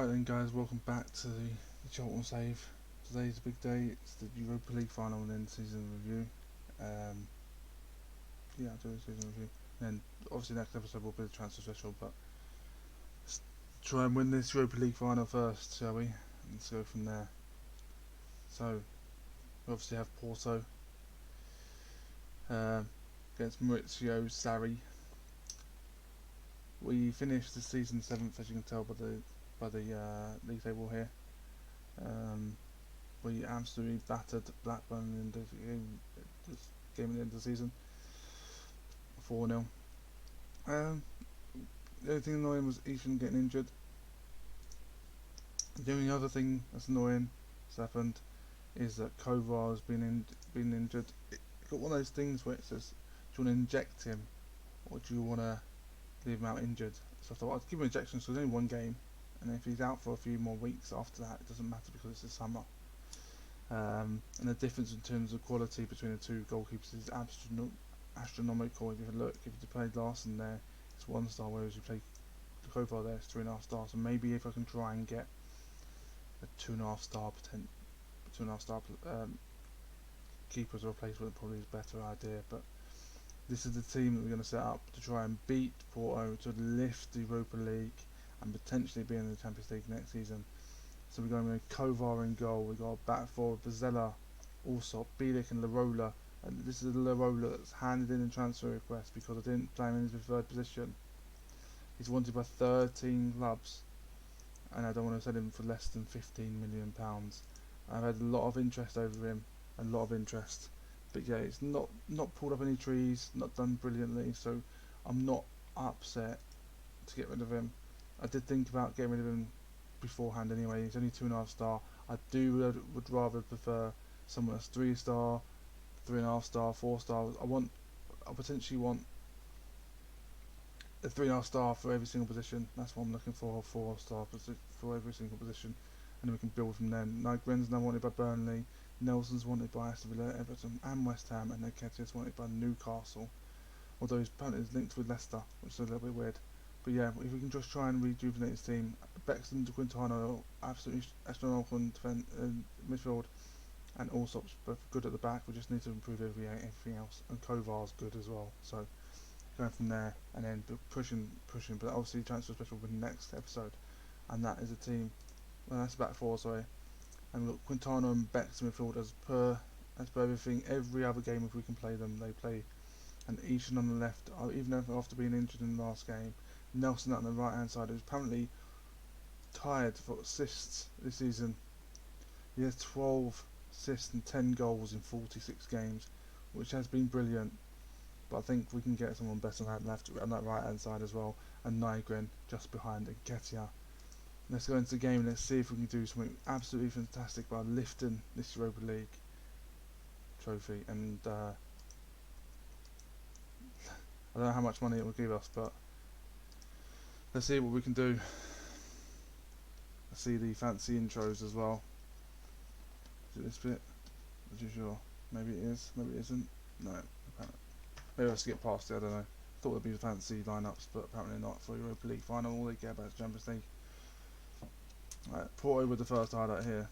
Right then guys, welcome back to the Charlton Save. Today's a big day, it's the Europa League final and then season review. Yeah, I'll do the season review. And then obviously next episode will be the transfer special, but let's try and win this Europa League final first, shall we? And let's go from there. So, we obviously have Porto against Maurizio Sarri. We finished the season 7th, as you can tell by the league table here. We absolutely battered Blackburn in the game at the end of the season, 4-0. The only thing annoying was Ethan getting injured. The only other thing that's annoying that's happened is that Kovar has been injured. It got one of those things where it says, do you want to inject him or do you want to leave him out injured? So I thought I'd give him injections because it's only one game, and if he's out for a few more weeks after that, it doesn't matter because it's the summer. And the difference in terms of quality between the two goalkeepers is astronomical. If you look, if you played Larson there, it's 1 star, whereas you play Kovar there, it's 3.5 stars. So maybe if I can try and get a 2.5 star keeper as a replacement, probably is a better idea. But this is the team that we're going to set up to try and beat Porto to lift the Europa League and potentially be in the Champions League next season. So we're going with Kovar in goal. We've got a back four of Bazella, Alsop, Bielik and Larola. And this is Larola that's handed in a transfer request because I didn't play him in his preferred position. He's wanted by 13 clubs and I don't want to sell him for less than £15 million. I've had a lot of interest over him, but yeah, it's not pulled up any trees, not done brilliantly, so I'm not upset to get rid of him. I did think about getting rid of him beforehand anyway. He's only 2.5 star. I would rather prefer someone that's 3 star, 3.5 star, 4 star. I potentially want a 3.5 star for every single position. That's what I'm looking for, a 4 star for every single position, and then we can build from there. Nygren's now wanted by Burnley, Nelson's wanted by Aston Villa, Everton and West Ham, and Nketiah's wanted by Newcastle, although he's apparently linked with Leicester, which is a little bit weird. But yeah, if we can just try and rejuvenate his team. Bexton to Quintana, absolutely astronomical in midfield, and Allsop's both good at the back. We just need to improve everything else, and Kovar's good as well. So going from there and then pushing. But obviously transfer special will be next episode, and that is a team. Well, that's back four, sorry. And we've got Quintana and Bexton midfield as per everything. Every other game, if we can play them, they play. And Ishan on the left, even after being injured in the last game. Nelson out on the right hand side, who's apparently tied for assists this season. He has 12 assists and 10 goals in 46 games, which has been brilliant. But I think we can get someone better on that right hand side as well. And Nygren just behind Nketiah. Let's go into the game and let's see if we can do something absolutely fantastic by lifting this Europa League trophy. And I don't know how much money it will give us, but let's see what we can do. Let's see the fancy intros as well. Is it this bit? Not too sure. Maybe it is, maybe it isn't. No, apparently. Maybe I have to get past it, I don't know. Thought there'd be fancy lineups, but apparently not for Europa League final. All they care about is Champions League. Right, Porto with the first highlight here.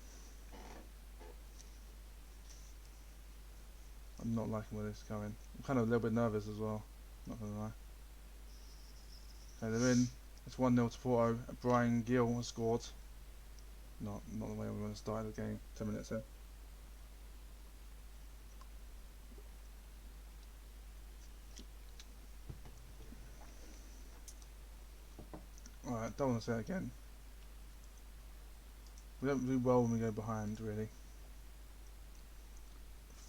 I'm not liking where this is going. I'm kind of a little bit nervous as well, not gonna lie. Okay, they're in. It's 1-0 to Porto. Brian Gill has scored. Not the way we want to start the game. 10 minutes in. Alright, don't want to say it again. We don't do well when we go behind, really.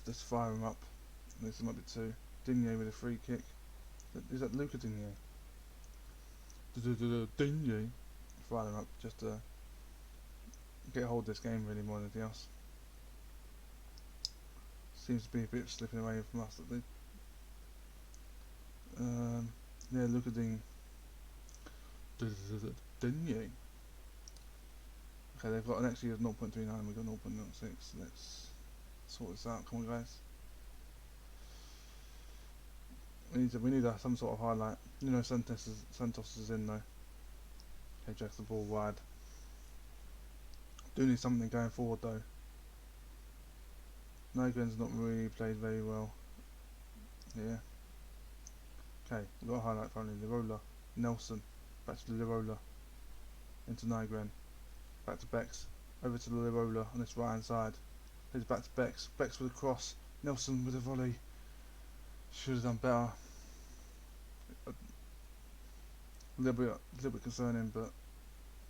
Let's fire him up. This might be 2. Digne with a free kick. Is that Luca Digne? Digne. Fire him up just to get hold of this game really more than anything else. Seems to be a bit slipping away from us. Yeah, Luca Digne. Digne. Okay, they've got an XG of 0.39 and we've got 0.06. Let's sort this out. Come on, guys. We need some sort of highlight. You know, Santos is in though. Okay, jacks the ball wide. Do need something going forward though. Nygren's not really played very well. Yeah. Okay, we've got a highlight finally. Lirola, Nelson, back to Lirola, into Nygren, back to Bex, over to Lirola on this right hand side. Plays back to Bex, Bex with a cross, Nelson with a volley. Should have done better. A little bit concerning, but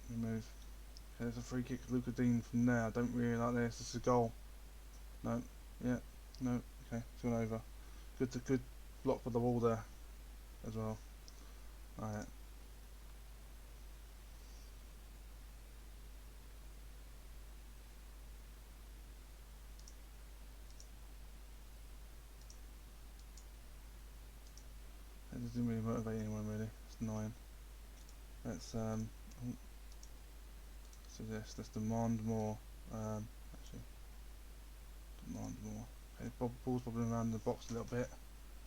we move. Okay, there's a free kick, Luca Dean from there. I don't really like this. This is a goal. No, yeah, no. Okay, it's gone over. Good block for the wall there as well. Alright. It doesn't really motivate anyone really. It's annoying. Let's suggest let's demand more. Actually, demand more. Okay, ball's bobbling around the box a little bit.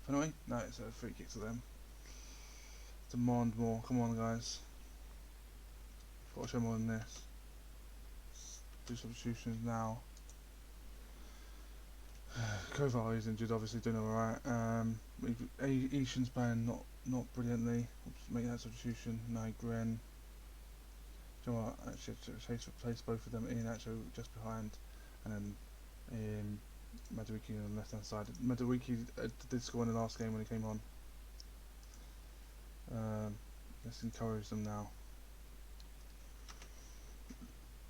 Annoying? No, it's a free kick to them. Demand more. Come on, guys. Got to show more than this. Let's do substitutions now. Kovar is injured, obviously doing alright. Ishan's playing not brilliantly. Make that substitution. Nygren. Do you know what? Actually, place both of them in actually just behind, and then Madueke on the left hand side. Madueke did score in the last game when he came on. Let's encourage them now.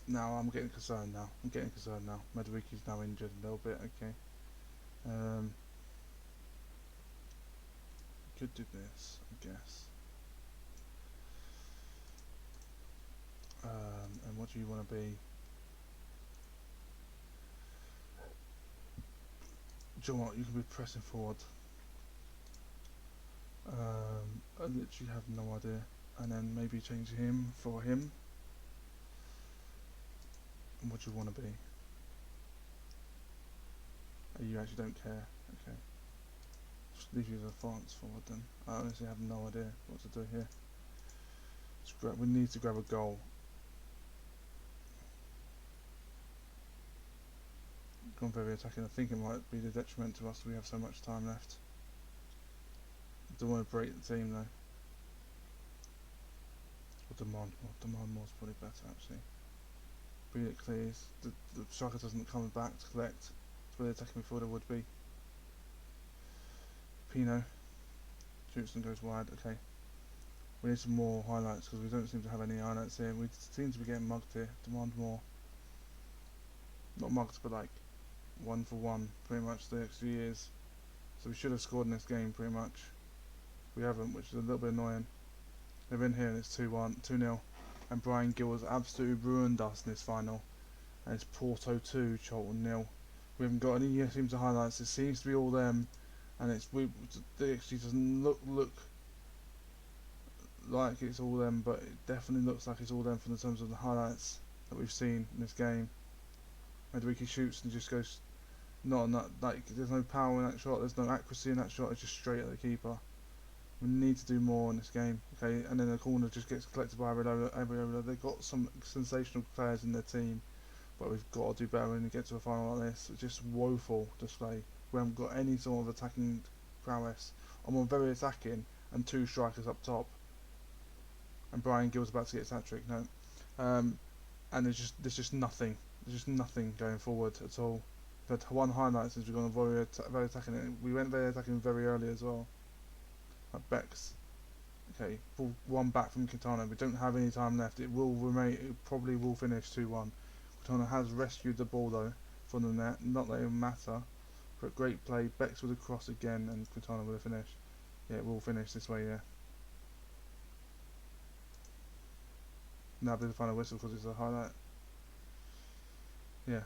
Now I'm getting concerned now. Madueke's now injured a little bit, okay. Could do this, I guess. And what do you want to be? Do you know what? You can be pressing forward. I literally have no idea. And then maybe change him for him. And what do you want to be? You actually don't care. Okay. Just leave you as a France forward then. I honestly have no idea what to do here. We need to grab a goal. Gone very attacking. I think it might be the detriment to us. We have so much time left. Don't want to break the team though. Or demand more. Demand more is probably better actually. Bring it clears. The striker doesn't come back to collect. It's where they're attacking before there would be. Pino shoots and goes wide. Okay. We need some more highlights because we don't seem to have any highlights here. We seem to be getting mugged here. Demand more. Not mugged, but like 1 for 1 pretty much the next few years. So we should have scored in this game pretty much. We haven't, which is a little bit annoying. They're in here and it's 2-0. And Brian Gill has absolutely ruined us in this final. And it's Porto 2, Charlton 0. We haven't got any teams to highlights. It seems to be all them, and it actually doesn't look like it's all them, but it definitely looks like it's all them from the terms of the highlights that we've seen in this game. Madueke shoots and just goes not like there's no power in that shot. There's no accuracy in that shot. It's just straight at the keeper. We need to do more in this game, okay? And then the corner just gets collected by Areola. They've got some sensational players in their team, but we've got to do better when we get to a final like this. It's just woeful display. We haven't got any sort of attacking prowess. I'm on very attacking and 2 strikers up top. And Brian Gill's about to get his hat-trick, no. And there's just nothing. There's just nothing going forward at all. We've had 1 highlight since we've gone very attacking it. We went very attacking very early as well. Like Bex. Okay, ball 1 back from Quintana. We don't have any time left. It will remain. It probably will finish 2-1. Quintana has rescued the ball though from the net. Not that it will matter. But great play. Bex with a cross again, and Quintana with a finish. Yeah, it will finish this way. Yeah. Now be the final whistle because it's a highlight. Yeah.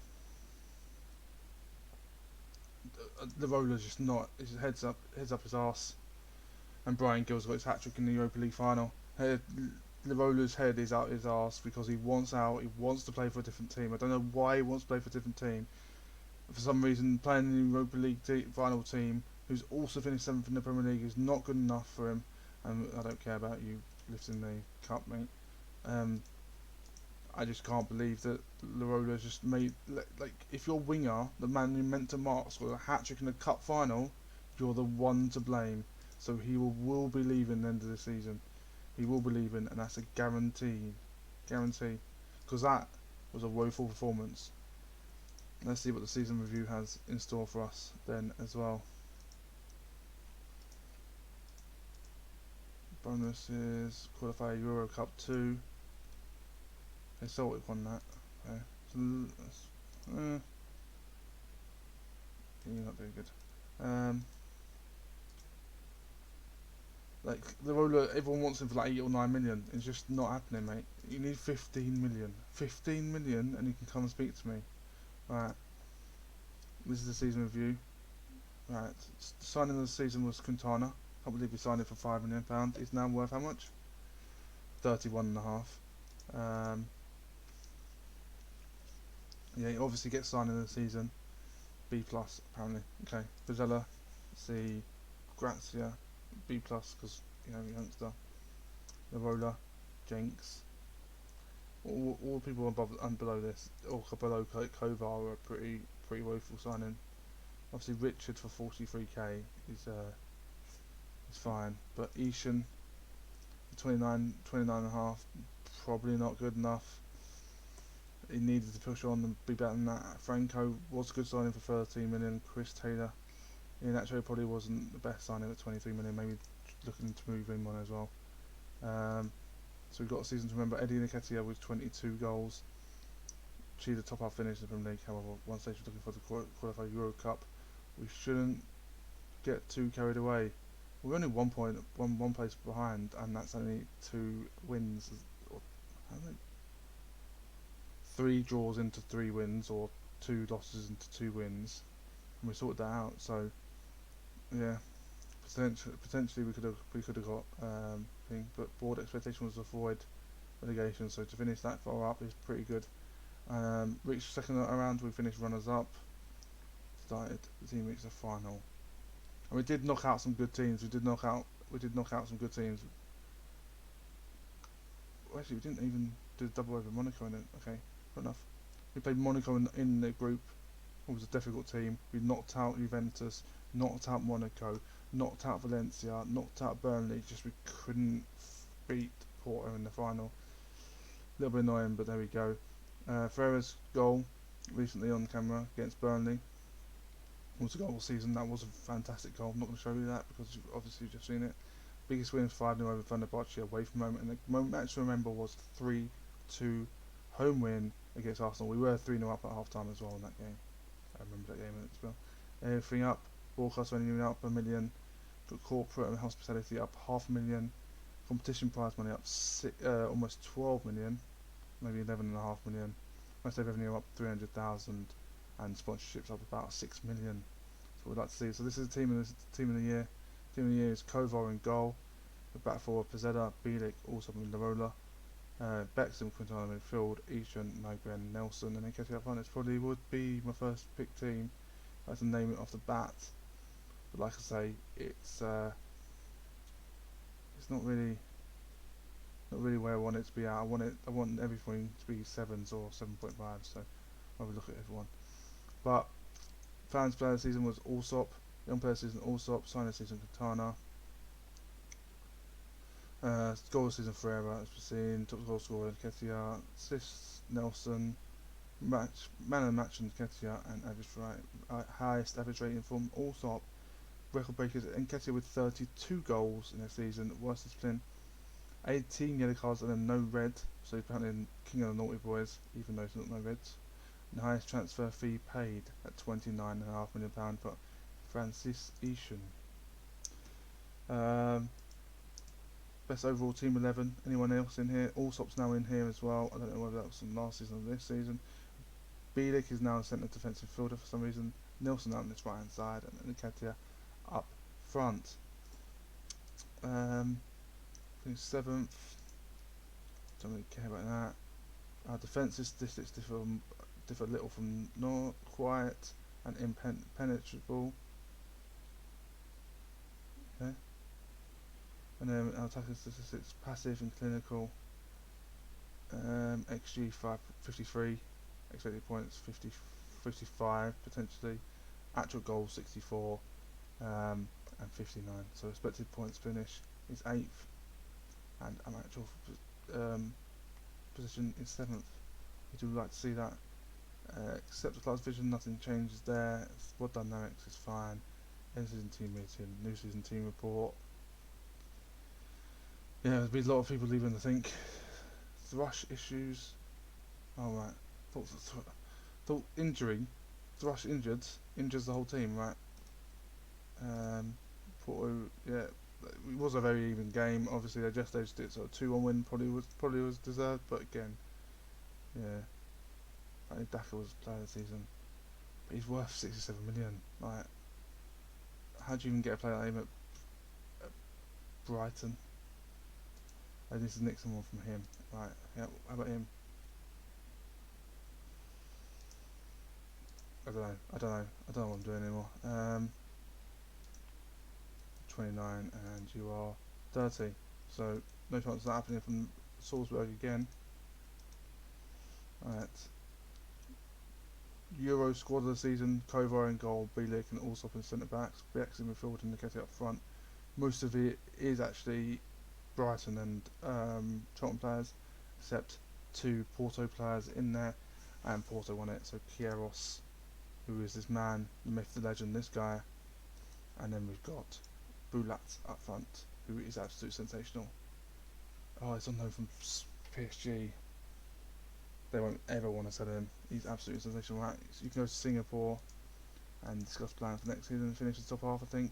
The roller's just not. His heads up his arse. And Brian Gill's got his hat-trick in the Europa League final. The roller's head is out his arse because he wants out. He wants to play for a different team. I don't know why he wants to play for a different team. For some reason, playing in the Europa League final team, who's also finished 7th in the Premier League, is not good enough for him. And I don't care about you lifting the cup, mate. I just can't believe that Larola just made, like, if your winger, the man you meant to mark, scored a hat trick in the cup final, you're the one to blame. So he will be leaving at the end of the season. He will be leaving, and that's a guarantee, because that was a woeful performance. Let's see what the season review has in store for us then as well. Bonuses, qualify Euro Cup 2. Okay, Celtic won that. Okay. So, you're not doing good. Like, the roller, everyone wants him for like 8 or 9 million. It's just not happening, mate. You need 15 million. 15 million, and you can come and speak to me. Right. This is the season review. Right. The signing of the season was Quintana. Can't believe he signed it for £5 million. He's now worth how much? 31.5. Yeah, he obviously gets signed in the season. B plus apparently. Okay, Vizela, C, Grazia, B plus because youngster. Larola, Jenks. All people above and below this, or below Kovar, are pretty woeful signing. Obviously Richard for 43k is fine, but Ishan 29 and a half, probably not good enough. He needed to push on and be better than that. Franco was a good signing for 13 million. Chris Taylor, Iheanacho probably wasn't the best signing at 23 million. Maybe looking to move him on as well. So we've got a season to remember. Eddie Nketiah with 22 goals. Achieved a top half finish in the Premier League. However, one stage we're looking for the qualified Euro Cup. We shouldn't get too carried away. We're only one place behind, and that's only 2 wins. How many? 3 draws into 3 wins, or 2 losses into 2 wins, and we sorted that out. So yeah, potentially we could have got thing, but board expectation was to avoid relegation. So to finish that far up is pretty good. Reached second round, we finished runners up. The team reached the final, and we did knock out some good teams. We did knock out some good teams. Well, actually, we didn't even do double over Monaco in it. Okay, fair enough. We played Monaco in the group. It was a difficult team. We knocked out Juventus, knocked out Monaco, knocked out Valencia, knocked out Burnley. Just we couldn't beat Porto in the final. A little bit annoying, but there we go. Ferreira's goal recently on camera against Burnley was a goal all season. That was a fantastic goal. I'm not going to show you that because you've obviously just seen it. Biggest win 5-0 over Fenerbahce away from home, and the match to remember was 3-2 home win against Arsenal. We were 3-0 up at half time as well in that game. I remember that game as well. Everything up. Broadcast revenue up $1 million. Got corporate and hospitality up $500,000. Competition prize money up almost 12 million, maybe 11.5 million. Most of revenue up 300,000, and sponsorships up about 6 million. That's what we'd like to see. So this is the team of the year. Team of the year is Kovar in goal. The back four: Pizzetta, Bielik, also in Larola. Bexham, Quintana midfield, Ishan, Nygren, Nelson, and then Nketiah up front. This probably would be my first pick team. I have to name it off the bat, but like I say, it's not really where I want it to be at. I want everything to be 7s or 7.5. So I'll have a look at everyone. But fans player of the season was Allsop. Young player of the season Allsop. Signer of the season Quintana. Goal of the season Ferreira, as we've seen. Top goal scorer Nketiah. Assists Nelson. Man of the match Nketiah, and highest average rating from Allsop. Record breakers Nketiah with 32 goals in the season. Worst discipline, 18 yellow cards and then no red. So he's apparently king of the naughty boys, even though he's not no reds. And the highest transfer fee paid at £29.5 million for Francis Ishan. Best overall team 11. Anyone else in here? Allsop's now in here as well. I don't know whether that was from last season or this season. Bielik is now a centre defensive fielder for some reason. Nelson out on this right hand side, and Nketiah up front. 7th. Don't really care about that. Our defensive statistics differ little from not quiet and impenetrable. Okay. And then our attacking statistics: passive and clinical. XG 53, expected points 55 potentially, actual goals 64, and 59. So expected points finish is 8th, and actual position is 7th. We do like to see that. Except the class vision, nothing changes there. Squad dynamics is fine. End season team meeting, new season team report. Yeah, there's been a lot of people leaving. I think Thrush issues. Oh right, thought injury. Thrush injures the whole team, right? Porto, yeah, it was a very even game. Obviously, they just edged it, so a 2-1 win probably was deserved. But again, yeah, I think Daka was player of the season, but he's worth 67 million. Like, how do you even get a player like him at Brighton? I need to nick someone from him. Right, yeah, how about him? I don't know what I'm doing anymore. 29 and you are 30, so no chance of that happening from Salzburg again. Right. Euro squad of the season: Kovar in goal, Bielik and Allsop in centre backs, Bex in midfield and Nketiah up front. Most of it is actually Brighton and Charlton players, except 2 Porto players in there, and Porto won it. So Kieros, who is this man, the myth, the legend, this guy, and then we've got Bulat up front, who is absolutely sensational. Oh, it's on loan from PSG. They won't ever want to sell him. He's absolutely sensational. Right, so you can go to Singapore and discuss plans for next season and finish the top half, I think.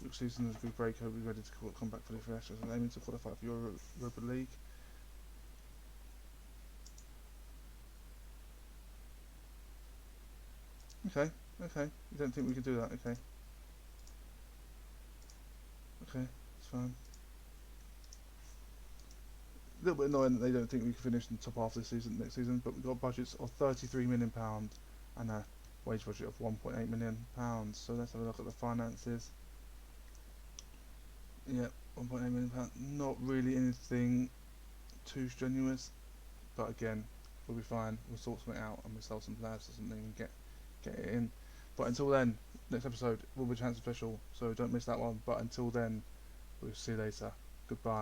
Which season is a good break. Hope we're ready to come back fully fresh. So aiming to qualify for Europa League. Okay. You don't think we can do that? Okay, it's fine. A little bit annoying that they don't think we can finish in the top half this season, next season, but we've got budgets of £33 million and a wage budget of £1.8 million. So let's have a look at the finances. Yeah, £1.8 million. Not really anything too strenuous, but again, we'll be fine. We'll sort something out and we'll sell some players or something and get it in. But until then, next episode will be transfer special, so don't miss that one. But until then, we'll see you later. Goodbye.